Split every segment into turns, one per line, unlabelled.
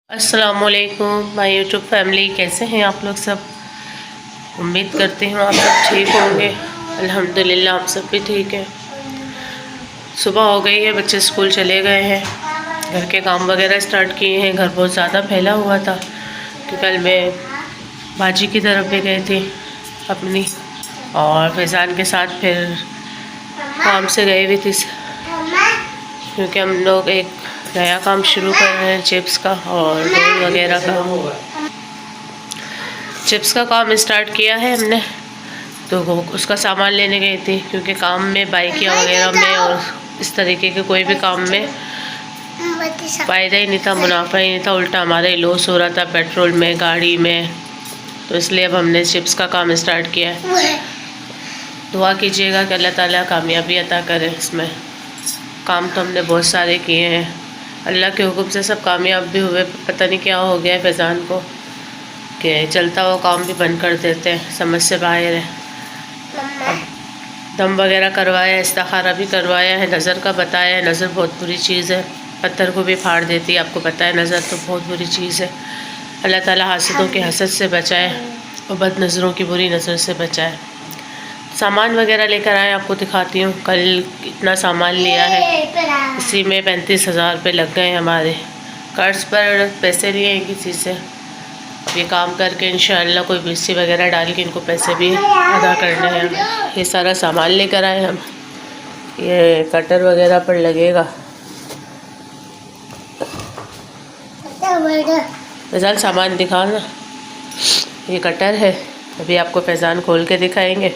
अस्सलामुअलैकुम my YouTube family, कैसे हैं आप लोग सब। उम्मीद करती हूँ आप सब ठीक होंगे। अल्हम्दुलिल्लाह आप सब भी ठीक है। सुबह हो गई है, बच्चे स्कूल चले गए हैं, घर के काम वगैरह स्टार्ट किए हैं। घर बहुत ज़्यादा फैला हुआ था कि कल मैं बाजी की तरफ भी गई थी अपनी, और फैज़ान के साथ फिर काम से गए हुई थी, क्योंकि हम लोग एक नया काम शुरू कर रहे हैं चिप्स का और रोल वगैरह का। चिप्स का काम स्टार्ट किया है हमने, तो वो उसका सामान लेने गई थी, क्योंकि काम में बाइकियाँ वगैरह में और इस तरीके के कोई भी काम में फ़ायदा ही नहीं था, मुनाफा ही नहीं था, उल्टा हमारा ही लॉस हो रहा था पेट्रोल में, गाड़ी में। तो इसलिए अब हमने चिप्स का काम स्टार्ट किया है। दुआ कीजिएगा कि अल्लाह ताला कामयाबी अता करे इसमें। काम तो हमने बहुत सारे किए हैं, अल्लाह के हुक्म से सब कामयाब भी हुए। पता नहीं क्या हो गया है फैज़ान को कि चलता हुआ काम भी बंद कर देते हैं, समझ से बाहर है। अब दम वगैरह करवाया है, इस्तिखारा भी करवाया है, नज़र का बताया है। नज़र बहुत बुरी चीज़ है, पत्थर को भी फाड़ देती है, आपको पता है। नज़र तो बहुत बुरी चीज़ है। अल्लाह ताला हासिदों के हसद से बचाए और बद नज़रों की बुरी नज़र से बचाए। सामान वगैरह लेकर आए, आपको दिखाती हूँ। कल इतना सामान लिया है, इसी में 35,000 रुपये लग गए हमारे। कर्ज पर पैसे लिए हैं किसी से। अब ये काम करके इंशाअल्लाह कोई बीसी वगैरह डाल के इनको पैसे भी अदा करने हैं। ये सारा सामान लेकर आए हम। ये कटर वगैरह पर लगेगा। फैज़ान सामान दिखा ना, ये कटर है, अभी आपको फैज़ान खोल के दिखाएंगे।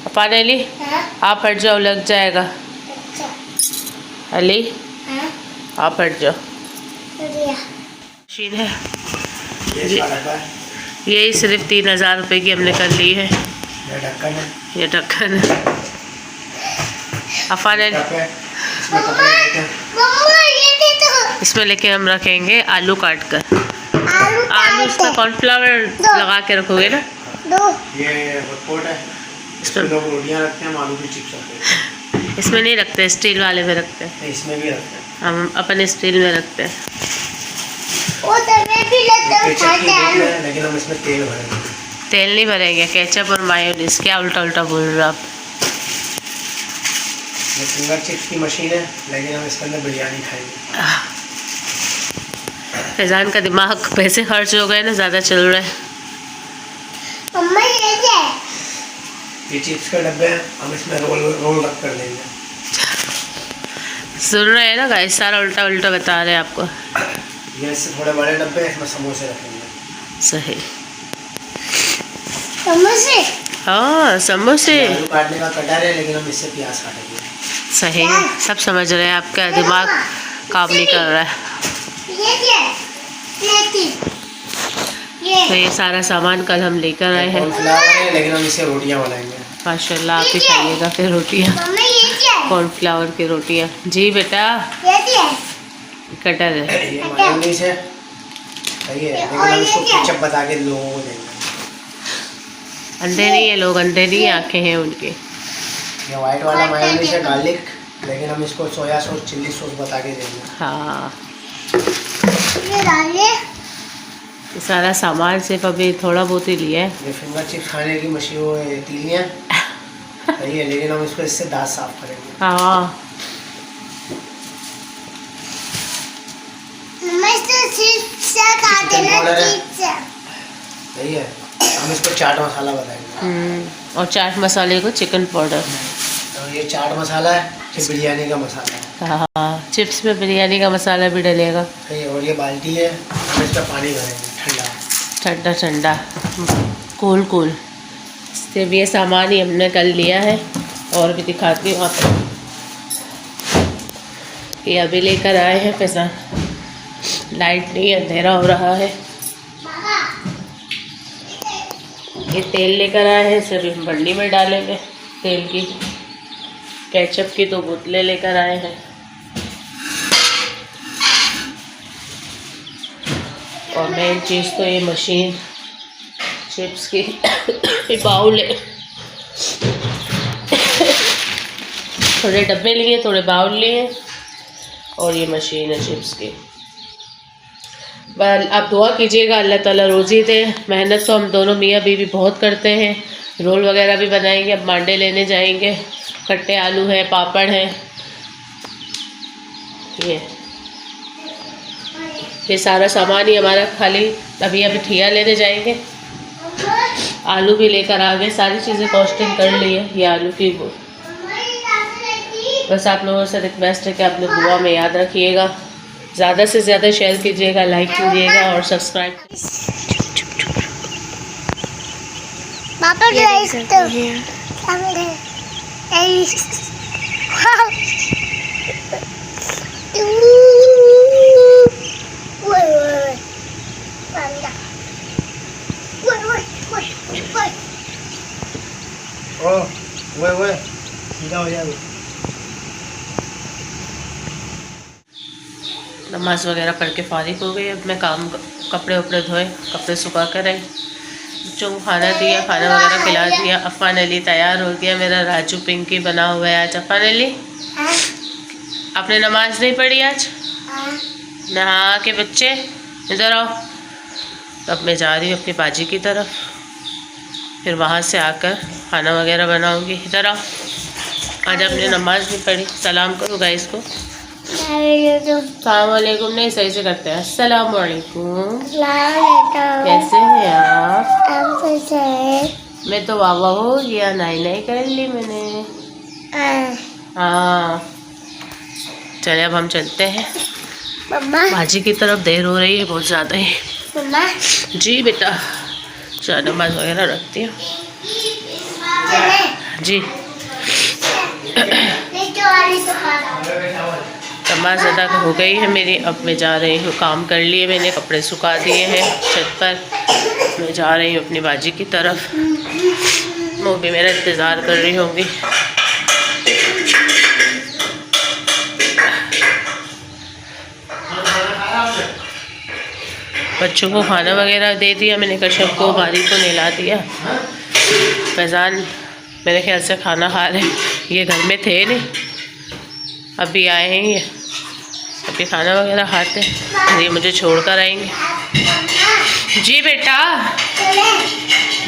अपान अली आप हट जाओ, लग जाएगा। अली आप हट जाओ। मशीन है यही सिर्फ 3,000 रुपये की हमने कर ली है। ये ढक्कन है। अफान अली इसमें लेके हम रखेंगे आलू काट कर। आलू इसमें कॉर्नफ्लावर लगा के रखोगे ना।
ये हॉटपॉट है, इसमें लोग रोटियां रखते हैं, आलू की चिप्स रखते हैं।
इसमें नहीं रखते, स्टील वाले में रखते हैं।
इसमें भी रखते हैं,
हम अपन स्टील में रखते हैं।
लेकिन हम इसमें तेल भरेंगे।
तेल नहीं भरेंगे, केचप और मायोनीज। क्या उल्टा उल्टा बोल रहे हो आप।
ये फिंगर चिप्स की मशीन है, लेकिन हम इसके अंदर बिरयानी खाएंगे।
फैज़ान का दिमाग पैसे खर्च हो गए ना, ज़्यादा चल रहा है।
ये चिप्स का डब्बे हैं, हम इसमें रोल रख कर देंगे।
सुन रहे हैं ना गाइस, सारा उल्टा उल्टा बता रहे हैं आपको।
ये इससे थोड़े बड़े डब्बे हैं, इसमें समोसे रखेंगे।
सही, समोसे। हाँ समोसे।
आलू काटने का कटर है, लेकिन हम इससे प्याज काटेंगे।
सही, सब समझ रहे हैं। आपका दिमाग काम नहीं कर रहा है। तो ये सारा सामान कल हम लेकर आए हैं।
लेकिन हम इससे रोटियां बनाएंगे।
माशाल्लाह, आप ही खाइएगा फिर रोटियाँ, कॉर्नफ्लावर की रोटियाँ। जी बेटा, कटर है।
ये मायोनीज है, सही है, लेकिन हम इसको केचप बता के लोगों को देंगे।
अंडे नहीं है, लोग अंडे नहीं, आँखें हैं उनके।
ये वाइट वाला मायोनीज है, गार्लिक, लेकिन हम इसको सोया सॉस, चिल्ली सॉस बता के देंगे।
हाँ, ये सारा सामान सिर्फ अभी थोड़ा बहुत ही लिया है।
ये फिंगर चिप्स खाने की मशीन, वो तीलियाँ सही है, लेकिन हम इसको इससे दांत साफ करेंगे।
हाँ,
सही है, हम इसको चाट मसाला बताएंगे।
और चाट मसाले को चिकन पाउडर।
तो ये चाट मसाला है, फिर बिरयानी का मसाला है।
हाँ, चिप्स में बिरयानी का मसाला भी डलेगा।
सही है, और ये बाल्टी है, हम इसका पानी भरेंगे ठंडा
ठंडा ठंडा, कूल कूल। सिर्फ ये सामान ही हमने कल लिया है, और भी दिखाती हूँ आपको। ये अभी लेकर आए हैं पैसा। लाइट नहीं, अंधेरा हो रहा है। ये तेल लेकर आए हैं, सिर्फ हम बंडी में डालेंगे तेल की। केचप की 2 बोतलें लेकर आए हैं, और मेन चीज़ तो ये मशीन चिप्स की। ये बाउल है, थोड़े डब्बे लिए, थोड़े बाउल लिए, और ये मशीन है चिप्स की। आप दुआ कीजिएगा अल्लाह ताला रोज़ी दे। मेहनत तो हम दोनों मियाँ बीवी बहुत करते हैं। रोल वगैरह भी बनाएंगे, अब मांडे लेने जाएंगे। कट्टे आलू है, पापड़ है, ये सारा सामान ही हमारा। खाली अभी ठिया लेने जाएंगे। आलू भी लेकर आ गए, सारी चीज़ें कॉस्टिंग कर ली है। ये आलू की बस आप लोगों से रिक्वेस्ट है कि आप लोग दुआ में याद रखिएगा, ज़्यादा से ज़्यादा शेयर कीजिएगा, लाइक कीजिएगा और सब्सक्राइब।
ओए सीधा हो जाए।
नमाज वगैरह पढ़ के फारिग हो गई। अब मैं कपड़े उपड़े धोए, कपड़े सुखा कर आई, बच्चों को खाना दिया, खाना वगैरह खिला दिया। अफ़ान अली तैयार हो गया मेरा। राजू पिंकी बना हुआ है आज। अफ़ान अली आपने नमाज नहीं पढ़ी आज? नहा के बच्चे इधर आओ। अब मैं जा रही हूँ अपनी बाजी की तरफ, फिर वहाँ से आकर खाना वगैरह बनाऊँगी। इधर आओ। आज आपने नमाज नहीं पढ़ी। सलाम करो गाइस को। अस्सलामुअलैकुम नहीं, सही से करते हैं। अस्सलामुअलैकुम। कैसे हैं आप? मैं तो वावा हो गया, नाई कर ली मैंने। हाँ चले अब हम चलते हैं बाजी की तरफ। देर हो रही है बहुत ज़्यादा ही। मम्मा जी बेटा, चलो नमाज वगैरह रखती हूँ जी। नमाज अदा हो गई है मेरी। अब मैं जा रही हूँ, काम कर लिए मैंने, कपड़े सुखा दिए हैं छत पर। मैं जा रही हूँ अपनी बाजी की तरफ। वो भी मेरा इंतज़ार कर रही होंगी। बच्चों को खाना वगैरह दे दिया मैंने, कश्यप को, बारी को नहला दिया। फैज़ान मेरे ख्याल से खाना खा रहे, ये घर में थे नहीं, अभी आए हैं ये, अभी खाना वगैरह खाते हैं, ये मुझे छोड़ कर आएंगे। जी बेटा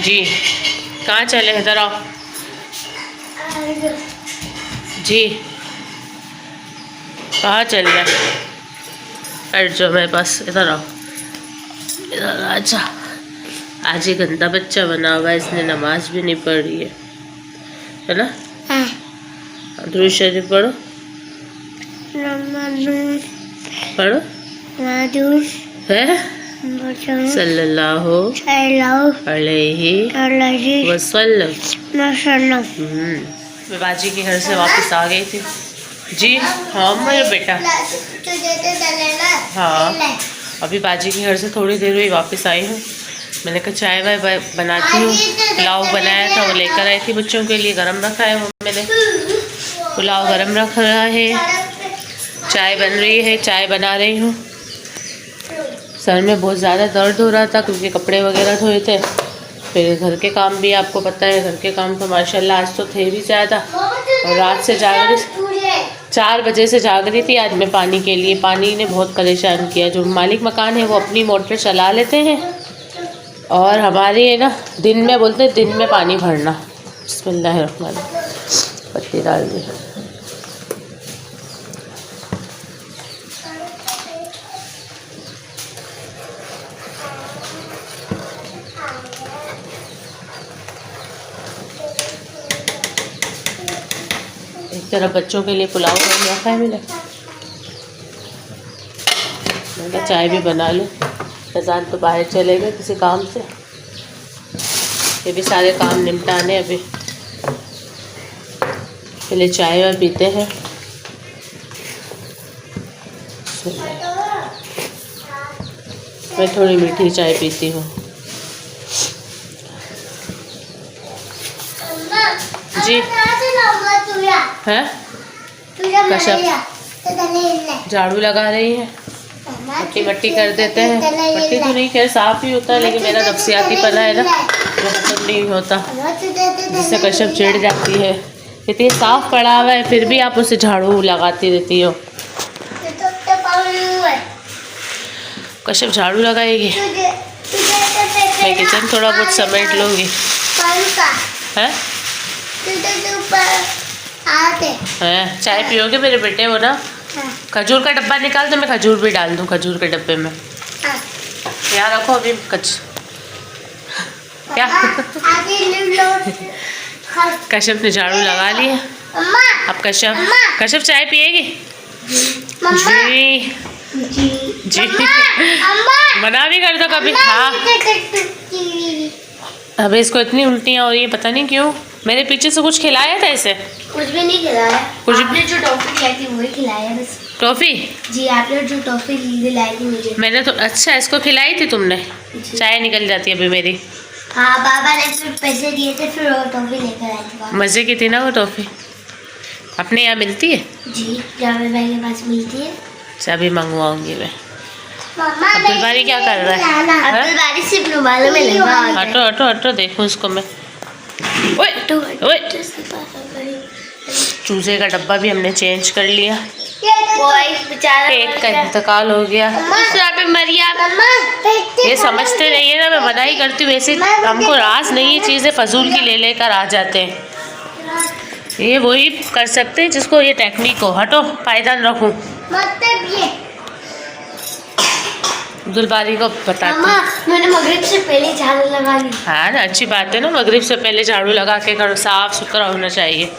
जी, कहाँ चले? इधर आओ जी, कहाँ चल रहे हैं? बैठ जाओ मेरे पास, इधर आओ, इधर आजा। आज ये गंदा बच्चा बना हुआ है, इसने नमाज भी नहीं पढ़ी है ना? दुरूद शरीफ पढ़ो, पढ़ो है सल्लल्लाहु अलैहि वसल्लम। मैं बाजी के घर से वापस आ गई थी जी। हाँ मेरे बेटा, हाँ अभी बाजी के घर से थोड़ी देर हुई वापस आई हूँ। मैंने कहा चाय वाय बनाती हूँ। पुलाव बनाया था वो लेकर आई थी बच्चों के लिए, गरम रखा है वो मैंने। पुलाव गरम रख रहा है, चाय बन रही है, चाय बना रही हूँ। सर में बहुत ज़्यादा दर्द हो रहा था क्योंकि कपड़े वगैरह धोए थे, फिर घर के काम भी आपको पता है, घर के काम तो माशाल्लाह आज तो थे भी ज़्यादा। और रात से जाग रही, 4 बजे से जाग रही थी आज मैं पानी के लिए। पानी ने बहुत परेशान किया। जो मालिक मकान है वो अपनी मोटर चला लेते हैं और हमारे है ना दिन में बोलते हैं दिन में पानी भरना। बिस्मिल्लाहिर्रहमान, पत्ती डाल दी। एक तरफ बच्चों के लिए पुलाव बन रखा है मैंने कहा चाय भी बना लो। फैज़ान तो बाहर चले गए किसी काम से, ये भी सारे काम निपटाने। अभी पहले चाय वाय पीते हैं। मैं थोड़ी मीठी चाय पीती हूँ जी। है कश्यप झाड़ू लगा रही है, मट्टी कर देते हैं। मट्टी तो नहीं खैर साफ ही होता है, लेकिन मेरा नफसियाती पना है ना वो खत्म नहीं होता, जिससे कश्यप चिढ़ जाती है। इतनी साफ पड़ा हुआ है फिर भी आप उसे झाड़ू लगाती रहती हो। कश्यप झाड़ू लगाएगी, मैं किचन थोड़ा बहुत समेट लूँगी। हैं? हैं? चाय पियोगे मेरे बेटे? वो ना खजूर का डब्बा निकाल, तो मैं खजूर भी डाल दूँ खजूर के डब्बे में। यहाँ रखो अभी क्या कश्यप ने झाड़ू लगा लिया। अब कश्यप चाय पिएगी? जी मना भी कर दो कभी। हाँ अबे इसको इतनी उल्टियाँ हो रही है, पता नहीं क्यों। मेरे पीछे से कुछ खिलाया था इसे?
कुछ भी नहीं खिलाया।
कुछ
आपने जो टॉफी खिलाई थी वही खिलाया बस।
टॉफी?
जी आपने जो टॉफी दिलाई थी मुझे।
मैंने तो अच्छा इसको खिलाई थी तुमने? चाय निकल जाती है अभी मेरी।
हाँ बाबा ने फिर पैसे दिए थे, फिर वो टॉफी लेकर आई थी।
मज़े की थी ना वो टॉफी? अपने यहाँ मिलती है?
जी जावेद भाई के पास मिलती है।
अभी मंगवाऊंगी मैं। अब्दुल बारी क्या कर रहा है?
अब्दुल बारी सिर्फ रुमालों में लगा होता है।
हटो हटो हटो, देखो उसको मैं। ओए ओए, चूजे का डब्बा भी हमने चेंज कर लिया।
वो एक बेचारा
एक का इंतकाल हो गया। ये समझते नहीं है ना, मैं मना ही करती हूँ। ऐसे हमको राज नहीं है, चीज़ें फजूल की ले लेकर आ जाते हैं। ये वही कर सकते हैं जिसको ये टेक्निक हो। हटो, पायदान रखूँ। अब्दुल बारी को बताती हूँ।
मैंने मगरिब से पहले झाड़ू लगा ली।
हाँ ना, अच्छी बात है ना, मगरिब से पहले झाड़ू लगा के करो। साफ सुथरा होना चाहिए।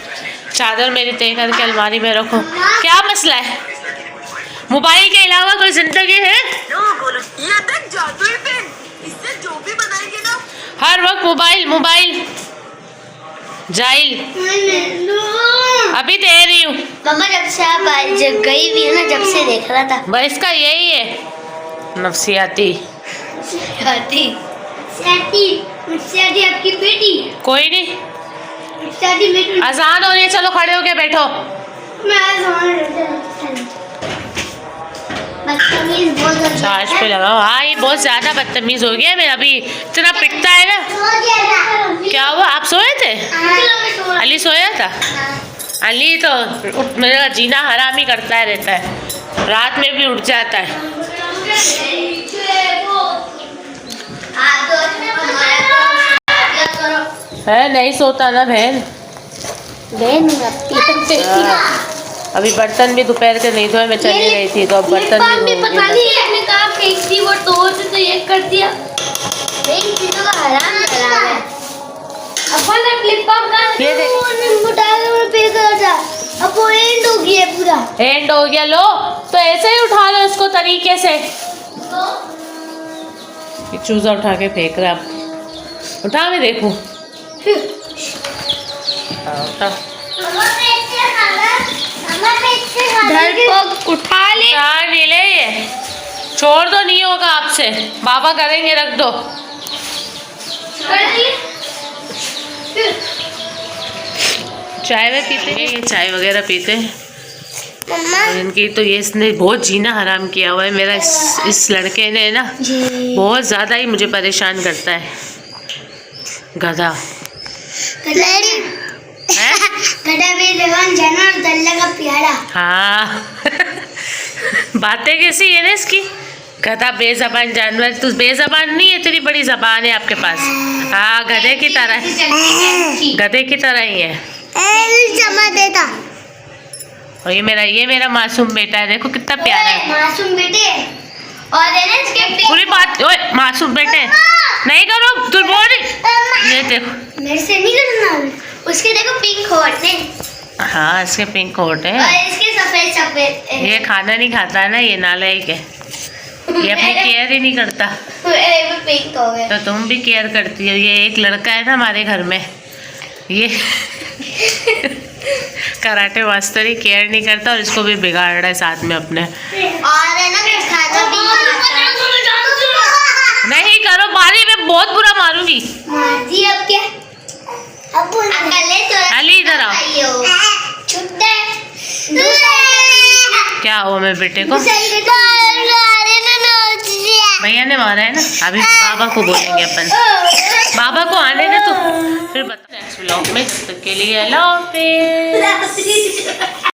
चादर मेरी तय करके अलमारी में रखो। क्या मसला है? मोबाइल के अलावा कोई जिंदगी है?
ये देख जादुई पेन, इससे जो भी बनाएंगे ना,
हर वक्त मोबाइल मोबाइल जाइल। अभी दे रही हूँ।
मम्मा जब से आप जब गई हुई है ना, जब से देख रहा था।
बस इसका यही है, नफसियाती।
मुझसे आपकी बेटी।
कोई नहीं,
मैं
अजान हो रही है, चलो खड़े होके बैठो।
बदतमीज बहुत हो
चार्ज पे लगाओ। हाँ ये बहुत ज्यादा बदतमीज हो गया। मैं अभी इतना पिटता है ना। क्या हुआ, आप सोए थे? अली सोया था? अली तो मेरा जीना हराम ही करता है, रहता है, रात में भी उठ जाता है। है नहीं सोता ना बहन? अभी बर्तन भी दोपहर के नहीं धोए, मैं चली गई थी तो अब बर्तन भी धो
पता नहीं आपने कहा फेंक दी वो तोड़ से, तो ये कर दिया। इन चीजों का हराम है। अपन ने फ्लिप फ्लॉप का
ये देख,
उठा के मैं पे कर जा। अब वो एंड हो गया पूरा।
एंड हो गया। लो तो ऐसे ही उठा लो इसको तरीके से। ये चूजा उठा के फेंक रहा है। उठा, मैं देखूं। उठा
उठा ले।
नहीं ले, ये छोड़ दो, नहीं होगा आपसे, बाबा करेंगे, रख दो। चाय में पीते हैं, ये चाय वगैरह पीते हैं। और इनकी तो ये, इसने बहुत जीना हराम किया हुआ है मेरा। इस लड़के ने ना बहुत ज़्यादा ही मुझे परेशान करता है, गधा।
गधा भी जवान जानवर, दल्ला का प्यारा।
हाँ बातें कैसी है ना इसकी। गधा बेज़बान जानवर। तू बेज़बान नहीं है, तेरी बड़ी ज़बान है आपके पास। हाँ गधे की तरह, गधे की तरह ही है।
जमा देता।
और ये मेरा मासूम बेटा है, देखो कितना प्यारा है।
मासूम बेटे। और है ना इसके
पूरी बात। ओए मासूम बेटे नहीं करो, तू बोल रही। ये देखो,
मेरे से नहीं करना। उसके देखो पिंक होठ है।
हाँ इसके पिंक होठ है।
और इसके सफेद सफेद।
ये खाना नहीं खाता है ना, ये नालायक है। ये अपनी केयर ही नहीं करता।
पिंक हो गया।
तो तुम भी केयर करती हो। ये एक लड़का है ना हमारे घर में, ये कराटे मास्टर ही केयर नहीं करता, और इसको भी बिगाड़ रहा है साथ में अपने।
और है ना कुछ खाता भी
नहीं करो, मारी, मैं बहुत बुरा मारूंगी।
जी अब क्या? अब
अली इधर आओ। क्या हुआ मेरे बेटे को? भैया ने मारा है ना। अभी बाबा को बोलेंगे अपन, बाबा को आने दे तो फिर बता। नेक्स्ट व्लॉग में, तब तक के लिए अल्लाह हाफिज़।